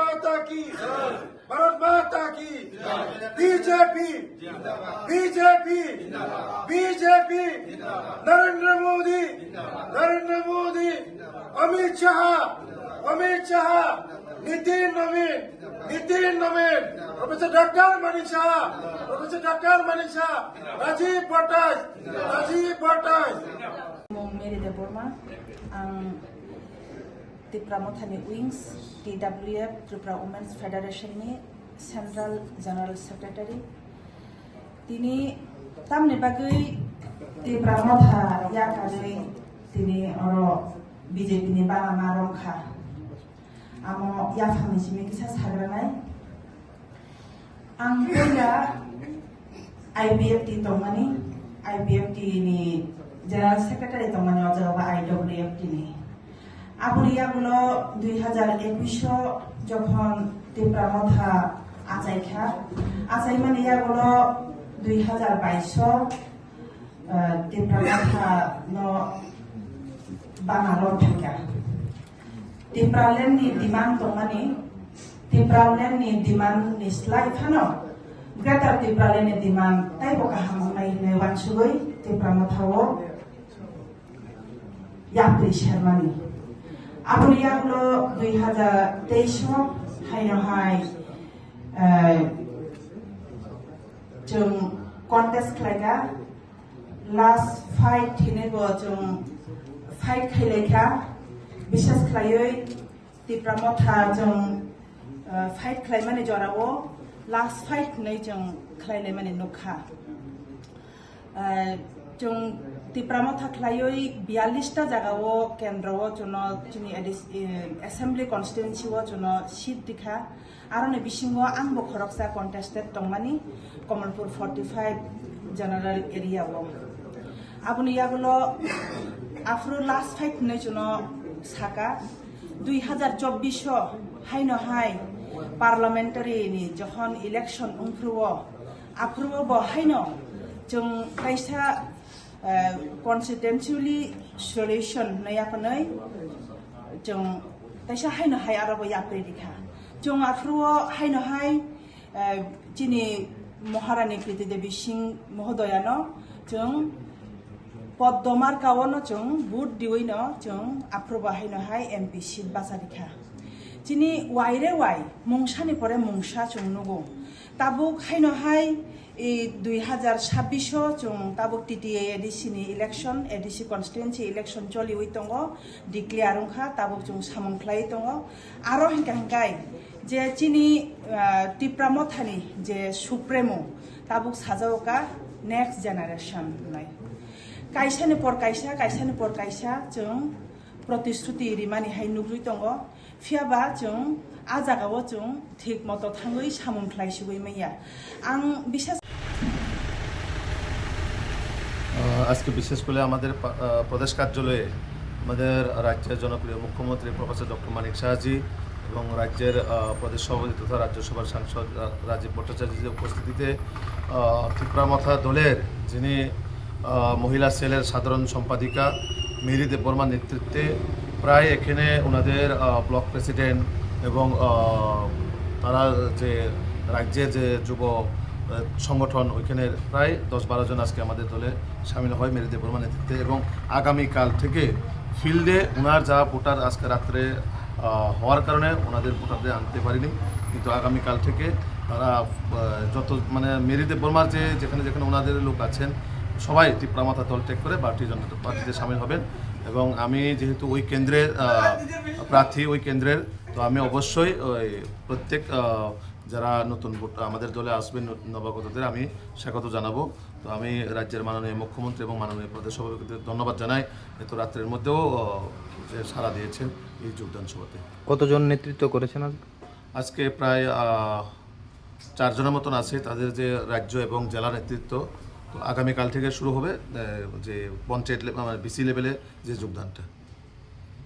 माता की भारत माता की BJP BJP BJP Narendra Modi Amit Shah Nitin Naveen professor doctor Manisha Rajiv भट्टाच मेरिदा बर्मा आं त्रिपुरा मथानि उइंस TWF त्रिपुरा वुमेन्स फेडारेशननि सेंट्रल जनरल सेक्रेटारि तिनी तामनि बागै त्रिपुरा मथा याकागै तिनी अरो बीजेपी नि बाला मारंखा आमो याफानि सिमे किसा साग्रानाय आं पहिला IBFT तंमानि IBFT नि जनरल सेक्रेटारि तंमानि अजगबा IWFT नि आबुनि यागुलो 2021 যখন त्रिपुरा मथा आचाइमानि यागुलो 2022 त्रिपुरा मथा न बानालो थाका त्रिपुरा लेन्डनि डिमान्ड तंमानि त्रिपुरा लेन्डनि डिमान्ड निस्लाय खानो ग्रेटर त्रिपुरा लेन्डनि डिमान्ड ताइबो काहामनाय ने वानसुगै त्रिपुरा मथाओ याप्रि शर्मानि आबुनि यागुलो 2023 हाइनहाय जों कन्टेस्ट खालायगा लास्ट फाइट थिनेबो जों फाइट खालायगा विशेष खालायै त्रिपुरा मथा जों फाइट खालायमाने जरावो लास्ट फाइट नै जों खालायनाय माने नुखा जों त्रिपुरा मथा खालायै 42 टा जागावो केन्द्रवो जोनो जोंनि एसेम्बली कन्स्टिट्युएन्सिवो जोनो सीट दिखा आरो नै बिसिङो आंबो खरकसा कन्टेस्टेड तंमानि कमलपुर 45 जनरल एरियावो आबुनि यागुलो आफ्रो लास्ट फाइट नै जोनो साका 2024 हाइनहाय पार्लामेंटारि नि जखन इलेक्शन उनफ्रुवो आफ्रुवो बहायनो जों कायसा कन्स्टिट्युएन्सियली सल्यूशन नयापनै जों कायसा हाइनहाय आरो याप्रि दिखा जों आफ्रुवो हाइनहाय जिनि महारानी प्रीति देवी सिंह महोदयानो जों पद्ममार कावनो जों बुट दिवैनो जों आफ्रुवो हाइनहाय MP सीट बासा दिखा जिनि वाइरे वाइ मुंसानि परे मुंसा जों नुगो ताबुक हाइनहाय 2026 जों ताबुक TTA ADC नि इलेक्शन ADC कन्स्टिट्युएन्सि इलेक्शन चलि उइतंगो डिक्लेयार उंखा ताबुक जों सामंख्लाय दंगो आरो हिंकाय जे जिनि त्रिपुरा मथानि जे सुप्रेमो ताबुक साजावका नेक्स्ट जेनारेशन नाय कायसानि पर कायसा जों प्रतिश्रुति रिमानि हाय नुग्रुइ दंगो फियाबा जों आजागावो जों ठीक मतो थांगै सामंख्लाय सुबै मैया आं विशेष আজকে বিশেষ করে আমাদের প্রদেশ কার্যালয়ে আমাদের রাজ্যের জনপ্রিয় মুখ্যমন্ত্রী প্রফেসর ডক্টর মানিক শাহজি এবং রাজ্যের প্রদেশ সভাপতি তথা রাজ্যসভার সাংসদ রাজীব ভট্টাচার্যের উপস্থিতিতে ত্রিপুরা মথা দলের যিনি মহিলা সেলের সাধারণ সম্পাদিকা মেরি দেববর্মার নেতৃত্বে প্রায় এখানে ওনাদের ব্লক প্রেসিডেন্ট এবং তারা যে রাজ্যের যে যুব সংগঠন ওইখানে প্রায় 10-12 জন আজকে আমাদের দলে সামিল হয় মেরি দেববর্মার নেতৃত্বে এবং আগামীকাল থেকে ফিল্ডে ওনার যা ভোটার আজকে রাত্রে হওয়ার কারণে ওনাদের ভোটারদের আনতে পারিনি কিন্তু আগামীকাল থেকে তারা যত মানে মেরি দেববর্মার যে যেখানে ওনাদের লোক আছেন সবাই ত্রিপুরা মথা দল ত্যাগ করে পার্টিতে সামিল হবেন এবং আমি যেহেতু ওই কেন্দ্রের প্রার্থী ওই কেন্দ্রের তো আমি অবশ্যই প্রত্যেক যারা নতুন ভোট আমাদের দলে আসবেন নবাগতদের আমি স্বাগত জানাবো তো আমি রাজ্যের মাননীয় মুখ্যমন্ত্রী এবং মাননীয় প্রদেশ সভাপতিদের ধন্যবাদ জানাই এত রাত্রের মধ্যেও যে সাড়া দিয়েছেন এই যোগদান সভাতে। কতজন নেতৃত্ব করেছেন আজকে প্রায় 4 জনের মতন আছে তাদের যে রাজ্য এবং জেলা নেতৃত্ব তো আগামীকাল থেকে শুরু হবে যে পঞ্চায়েত BC লেভেলে যে যোগদানটা।